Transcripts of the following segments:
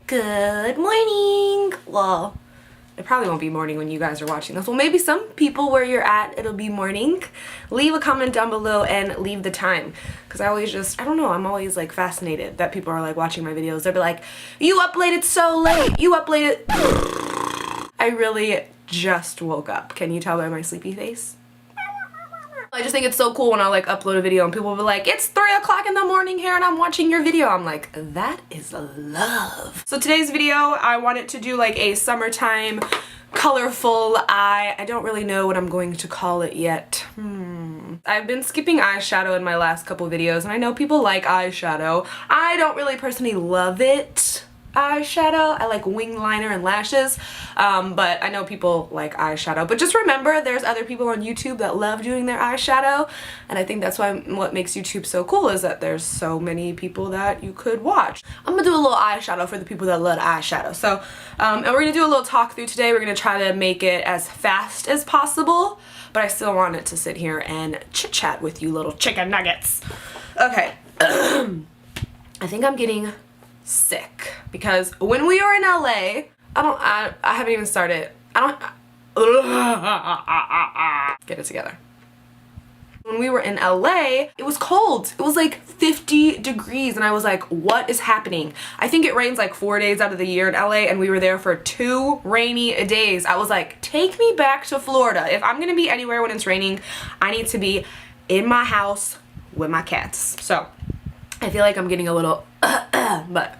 Good morning! Well, it probably won't be morning when you guys are watching this. Well, maybe some people where you're at, it'll be morning. Leave a comment down below and leave the time. Because I always just, I don't know, I'm always like fascinated that people are like watching my videos. They'll be like, you uploaded so late! You uploaded... I really just woke up. Can you tell by my sleepy face? I just think it's so cool when I like upload a video and people will be like, it's 3 o'clock in the morning here and I'm watching your video. I'm like, that is love. So today's video, I wanted to do like a summertime colorful eye. I don't really know what I'm going to call it yet. I've been skipping eyeshadow in my last couple videos and I know people like eyeshadow. I don't really personally love it. Eyeshadow. I like wing liner and lashes, but I know people like eyeshadow. But just remember, there's other people on YouTube that love doing their eyeshadow, and I think that's why what makes YouTube so cool is that there's so many people that you could watch. I'm gonna do a little eyeshadow for the people that love eyeshadow. So, and we're gonna do a little talk through today. We're gonna try to make it as fast as possible, but I still want it to sit here and chit chat with you little chicken nuggets. Okay, I think I'm getting sick because when we were in LA, I haven't even started. Get it together. When we were in LA, it was cold. It was like 50 degrees and I was like, what is happening? I think it rains like 4 days out of the year in LA and we were there for 2 rainy days. I was like, take me back to Florida. If I'm gonna be anywhere when it's raining, I need to be in my house with my cats. So I feel like I'm getting a little but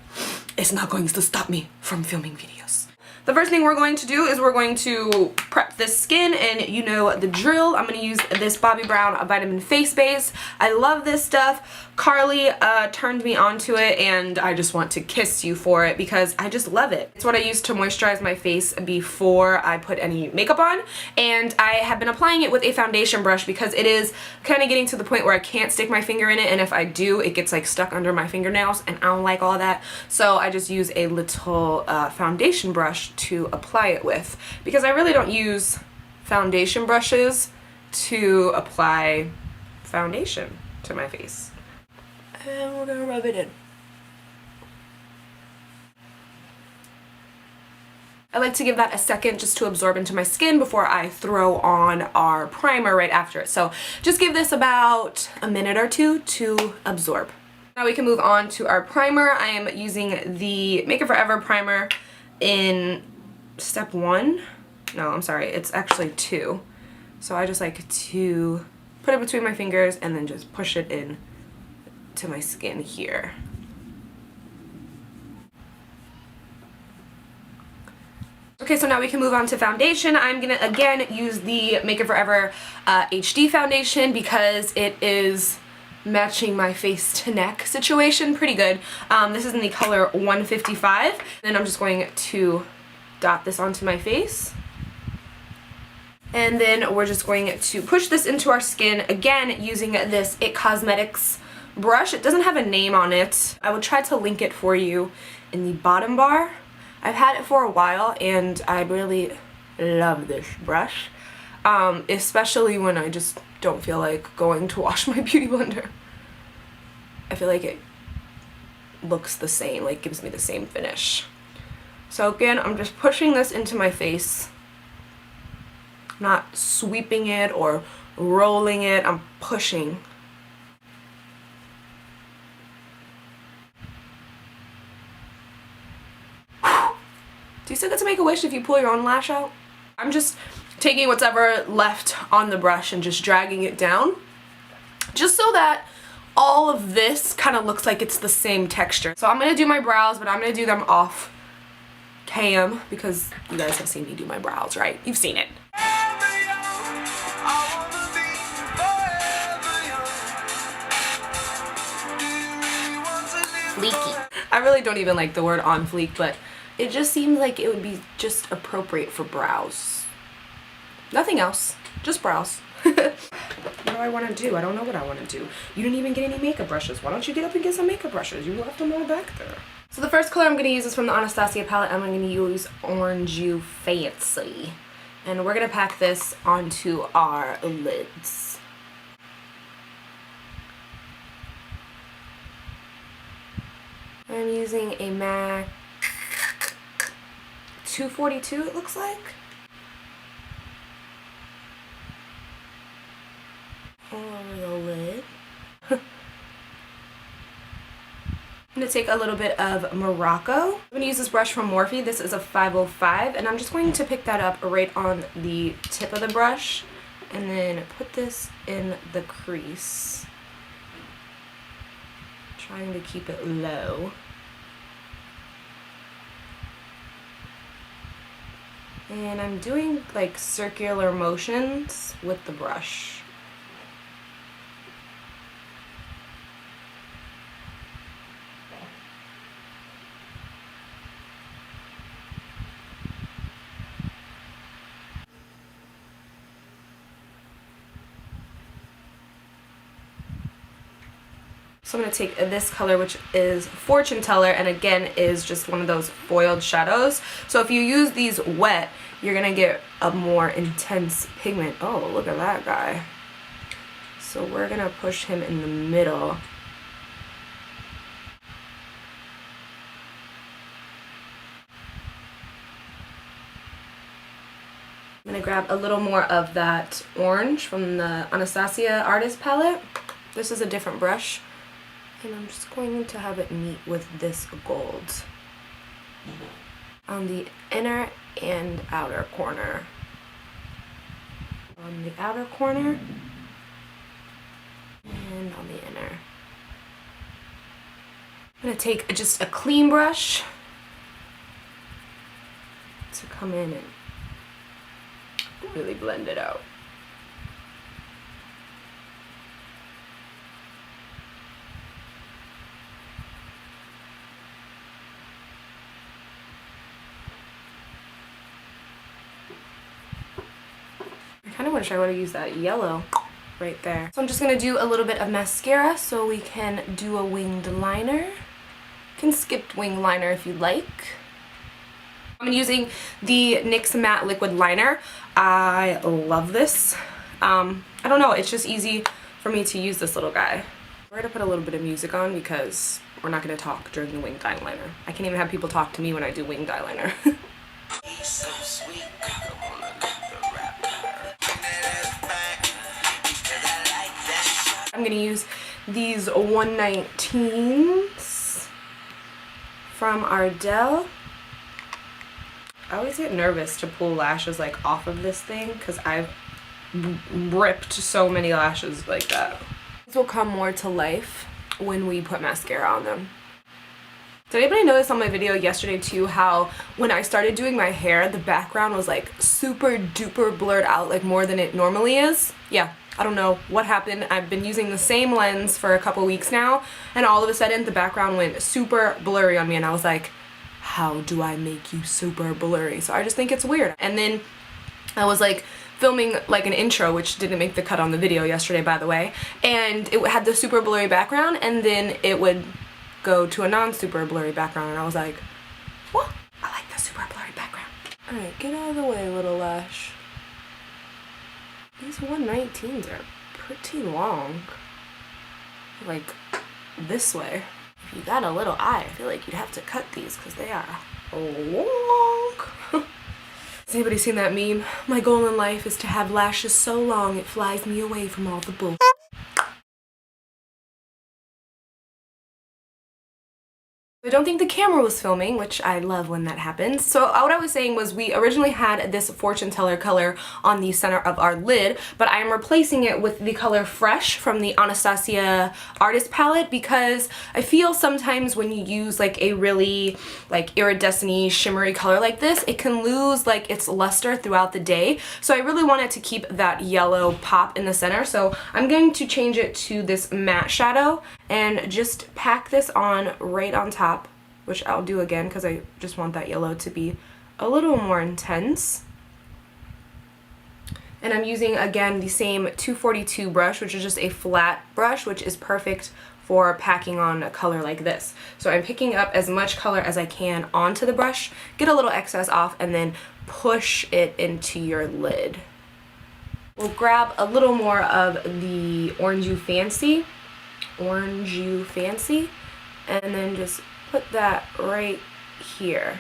it's not going to stop me from filming videos. The first thing we're going to do is we're going to prep this skin, and you know the drill. I'm going to use this Bobbi Brown Vitamin Face Base. I love this stuff. Carly turned me onto it and I just want to kiss you for it because I just love it. It's what I use to moisturize my face before I put any makeup on, and I have been applying it with a foundation brush because it is kind of getting to the point where I can't stick my finger in it, and if I do, it gets like stuck under my fingernails and I don't like all that. So I just use a little foundation brush to apply it with because I really don't use foundation brushes to apply foundation to my face. And we're gonna rub it in. I like to give that a second just to absorb into my skin before I throw on our primer right after it. So just give this about a minute or two to absorb. Now we can move on to our primer. I am using the Make It Forever primer in step 1. No, I'm sorry, it's actually 2. So I just like to put it between my fingers and then just push it in to my skin here. Okay, so now we can move on to foundation. I'm gonna again use the Make It Forever HD foundation because it is matching my face to neck situation pretty good. This is in the color 155. Then I'm just going to dot this onto my face. And then we're just going to push this into our skin again using this It Cosmetics brush. It doesn't have a name on it. I will try to link it for you in the bottom bar. I've had it for a while and I really love this brush, especially when I just don't feel like going to wash my beauty blender. I feel like it looks the same, like gives me the same finish. So again, I'm just pushing this into my face. I'm not sweeping it or rolling it, I'm pushing. Do you still get to make a wish if you pull your own lash out? I'm just taking what's ever left on the brush and just dragging it down, just so that all of this kind of looks like it's the same texture. So I'm going to do my brows, but I'm going to do them off cam because you guys have seen me do my brows, right? You've seen it. Fleeky. I really don't even like the word on fleek, but it just seems like it would be just appropriate for brows. Nothing else, just brows. What do I want to do? I don't know what I want to do. You didn't even get any makeup brushes. Why don't you get up and get some makeup brushes? You left them all back there. So the first color I'm going to use is from the Anastasia palette. I'm going to use Orange You Fancy. And we're going to pack this onto our lids. I'm using a MAC 242 it looks like. All over the lid. I'm going to take a little bit of Morocco. I'm going to use this brush from Morphe. This is a 505, and I'm just going to pick that up right on the tip of the brush and then put this in the crease. Trying to keep it low. And I'm doing like circular motions with the brush. So I'm going to take this color, which is Fortune Teller, and again is just one of those foiled shadows. So if you use these wet, you're going to get a more intense pigment. Oh, look at that guy. So we're going to push him in the middle. I'm going to grab a little more of that orange from the Anastasia artist palette. This is a different brush. And I'm just going to have it meet with this gold on the inner and outer corner. On the outer corner and on the inner. I'm going to take just a clean brush to come in and really blend it out. I kind of wish I would have used that yellow right there. So I'm just going to do a little bit of mascara so we can do a winged liner. You can skip winged liner if you like. I'm using the NYX Matte Liquid Liner. I love this. I don't know, it's just easy for me to use this little guy. We're going to put a little bit of music on because we're not going to talk during the winged eyeliner. I can't even have people talk to me when I do winged eyeliner. So sweet. I'm going to use these 119s from Ardell. I always get nervous to pull lashes like off of this thing because I've ripped so many lashes like that. These will come more to life when we put mascara on them. Did anybody notice on my video yesterday too how when I started doing my hair the background was like super duper blurred out, like more than it normally is? Yeah. I don't know what happened. I've been using the same lens for a couple weeks now, and all of a sudden the background went super blurry on me, and I was like, how do I make you super blurry? So I just think it's weird. And then I was like filming like an intro, which didn't make the cut on the video yesterday, by the way, and it had the super blurry background, and then it would go to a non-super blurry background, and I was like, what? I like the super blurry background. Alright, get out of the way, little lash. These 119s are pretty long. Like, this way. If you got a little eye, I feel like you'd have to cut these because they are long. Has anybody seen that meme? My goal in life is to have lashes so long it flies me away from all the bull. I don't think the camera was filming, which I love when that happens. So what I was saying was we originally had this Fortune Teller color on the center of our lid, but I am replacing it with the color Phresh from the Anastasia artist palette because I feel sometimes when you use like a really like iridescent-y shimmery color like this, it can lose like its luster throughout the day. So I really wanted to keep that yellow pop in the center. So I'm going to change it to this matte shadow and just pack this on right on top, which I'll do again because I just want that yellow to be a little more intense. And I'm using again the same 242 brush, which is just a flat brush, which is perfect for packing on a color like this. So I'm picking up as much color as I can onto the brush, get a little excess off, and then push it into your lid. We'll grab a little more of the Orange You Fancy, and then just put that right here.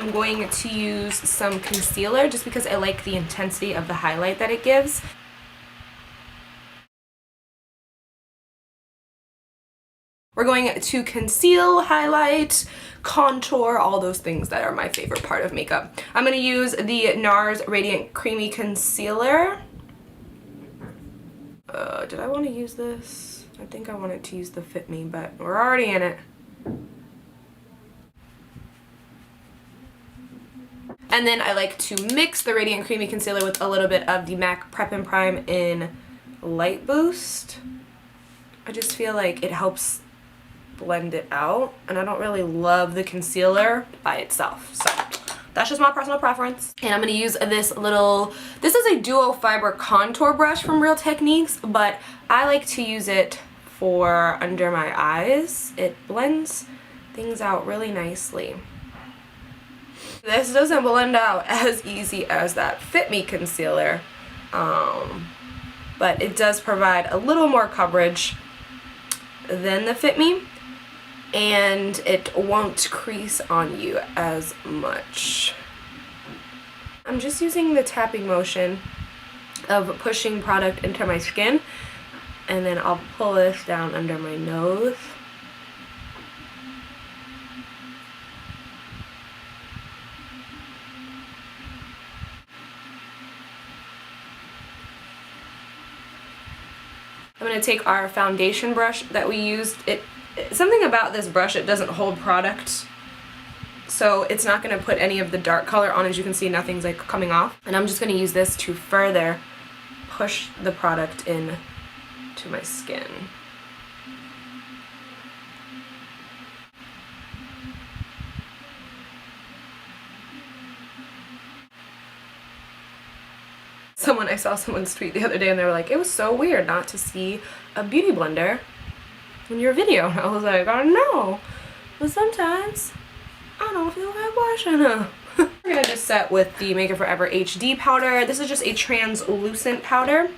I'm going to use some concealer just because I like the intensity of the highlight that it gives. We're going to conceal, highlight, contour, all those things that are my favorite part of makeup. I'm going to use the NARS Radiant Creamy Concealer. Did I want to use this? I think I wanted to use the Fit Me, but we're already in it. And then I like to mix the Radiant Creamy Concealer with a little bit of the MAC Prep and Prime in Lightboost. I just feel like it helps blend it out, and I don't really love the concealer by itself, so that's just my personal preference. And I'm going to use this is a duo fiber contour brush from Real Techniques, but I like to use it for under my eyes. It blends things out really nicely. This doesn't blend out as easy as that Fit Me concealer, but it does provide a little more coverage than the Fit Me, and it won't crease on you as much. I'm just using the tapping motion of pushing product into my skin, and then I'll pull this down under my nose. I'm going to take our foundation brush that we used. Something about this brush, it doesn't hold product, so it's not going to put any of the dark color on. As you can see, nothing's like coming off. And I'm just going to use this to further push the product in to my skin. I saw someone's tweet the other day and they were like, it was so weird not to see a beauty blender in your video. And I was like, I know, but sometimes I don't feel like washing them. We're gonna just set with the Makeup Forever HD powder. This is just a translucent powder,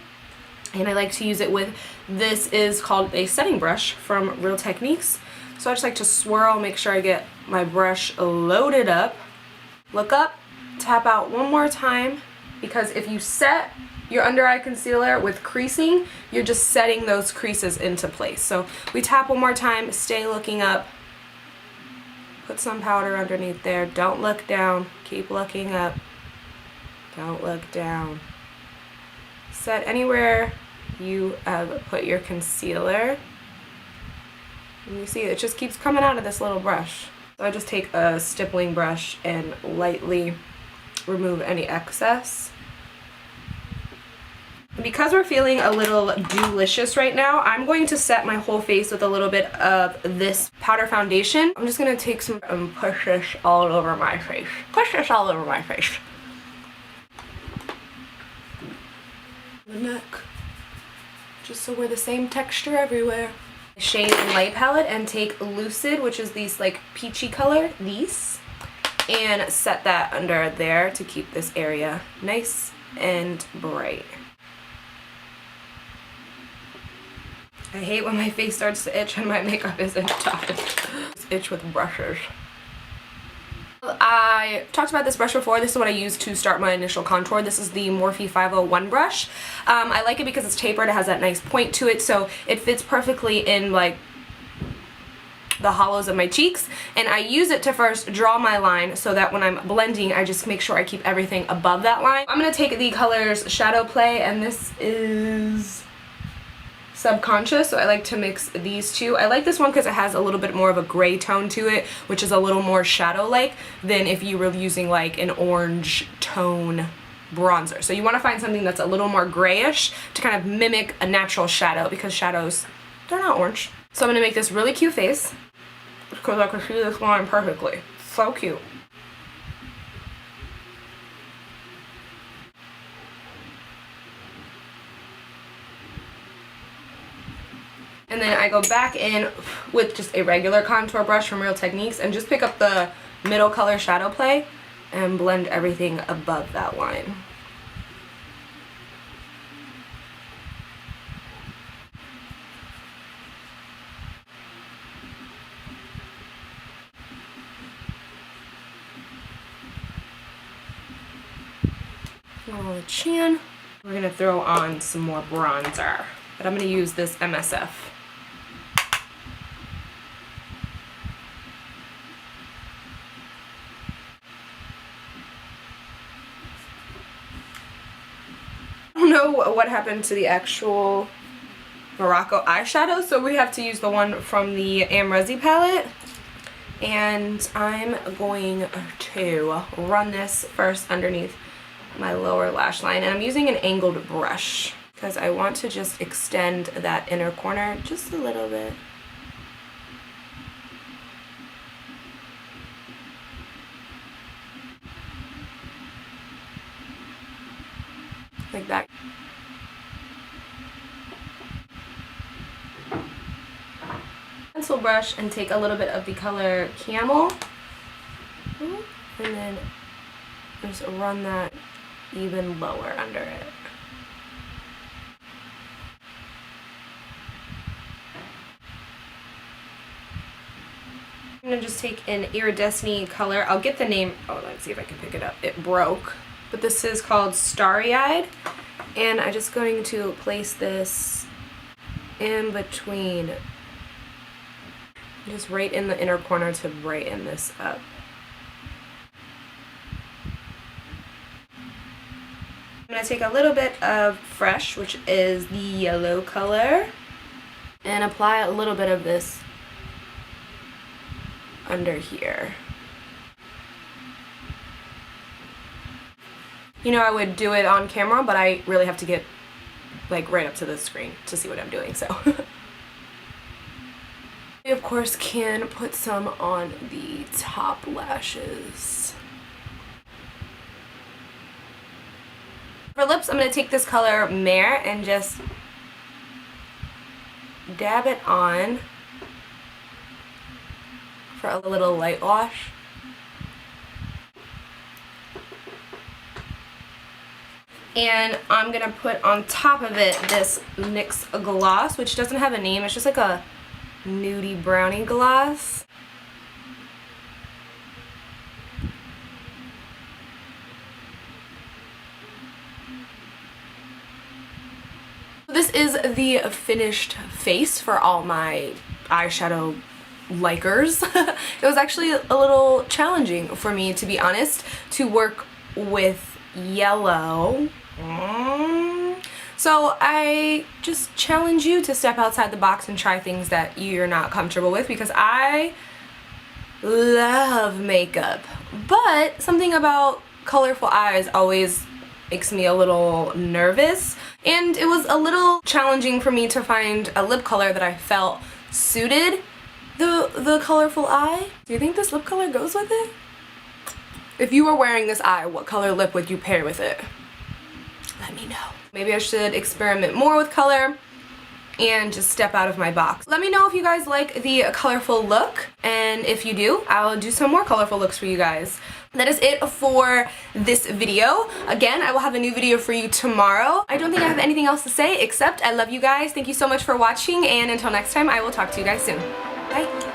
and I like to use it with, this is called a setting brush from Real Techniques. So I just like to swirl, make sure I get my brush loaded up. Look up, tap out one more time, because if you set your under eye concealer with creasing, you're just setting those creases into place. So we tap one more time, stay looking up, put some powder underneath there, don't look down, keep looking up, don't look down. Set anywhere you have put your concealer. And you see it just keeps coming out of this little brush. So I just take a stippling brush and lightly remove any excess. Because we're feeling a little dewlicious right now, I'm going to set my whole face with a little bit of this powder foundation. I'm just going to take some and push this all over my face. Push this all over my face. The neck. Just so we're the same texture everywhere. Shade and light palette and take Lucid, which is these like peachy color, and set that under there to keep this area nice and bright. I hate when my face starts to itch and my makeup isn't done. Itch with brushes. I talked about this brush before. This is what I use to start my initial contour. This is the Morphe 501 brush. I like it because it's tapered. It has that nice point to it, so it fits perfectly in like the hollows of my cheeks, and I use it to first draw my line so that when I'm blending I just make sure I keep everything above that line. I'm going to take the colors Shadow Play, and this is Subconscious, so I like to mix these two. I like this one because it has a little bit more of a gray tone to it, which is a little more shadow-like than if you were using like an orange tone bronzer. So you want to find something that's a little more grayish to kind of mimic a natural shadow, because shadows, they're not orange. So I'm going to make this really cute face because I can see this line perfectly. So cute. And then I go back in with just a regular contour brush from Real Techniques and just pick up the middle color Shadow Play and blend everything above that line. on the chin. We're gonna throw on some more bronzer, but I'm gonna use this MSF. I don't know what happened to the actual Morocco eyeshadow, so we have to use the one from the Amrezi palette. And I'm going to run this first underneath my lower lash line, and I'm using an angled brush because I want to just extend that inner corner just a little bit. Like that. Pencil brush and take a little bit of the color Camel, and then just run that even lower under it. I'm gonna just take an iridescent color. I'll get the name. Oh, let's see if I can pick it up. It broke, but this is called Starry Eyed, and I'm just going to place this in between, just right in the inner corner to brighten this up. I'm going to take a little bit of Phresh, which is the yellow color, and apply a little bit of this under here. You know, I would do it on camera, but I really have to get like right up to the screen to see what I'm doing, so. We of course can put some on the top lashes. For lips, I'm going to take this color Mare and just dab it on for a little light wash. And I'm going to put on top of it this NYX gloss, which doesn't have a name. It's just like a nudie brownie gloss. This is the finished face for all my eyeshadow likers. It was actually a little challenging for me, to be honest, to work with yellow. So I just challenge you to step outside the box and try things that you're not comfortable with, because I love makeup, but something about colorful eyes always makes me a little nervous, and it was a little challenging for me to find a lip color that I felt suited the colorful eye. Do you think this lip color goes with it? If you were wearing this eye, what color lip would you pair with it? Let me know. Maybe I should experiment more with color and just step out of my box. Let me know if you guys like the colorful look, and if you do, I'll do some more colorful looks for you guys. That is it for this video. Again, I will have a new video for you tomorrow. I don't think I have anything else to say except I love you guys. Thank you so much for watching, and until next time, I will talk to you guys soon. Bye.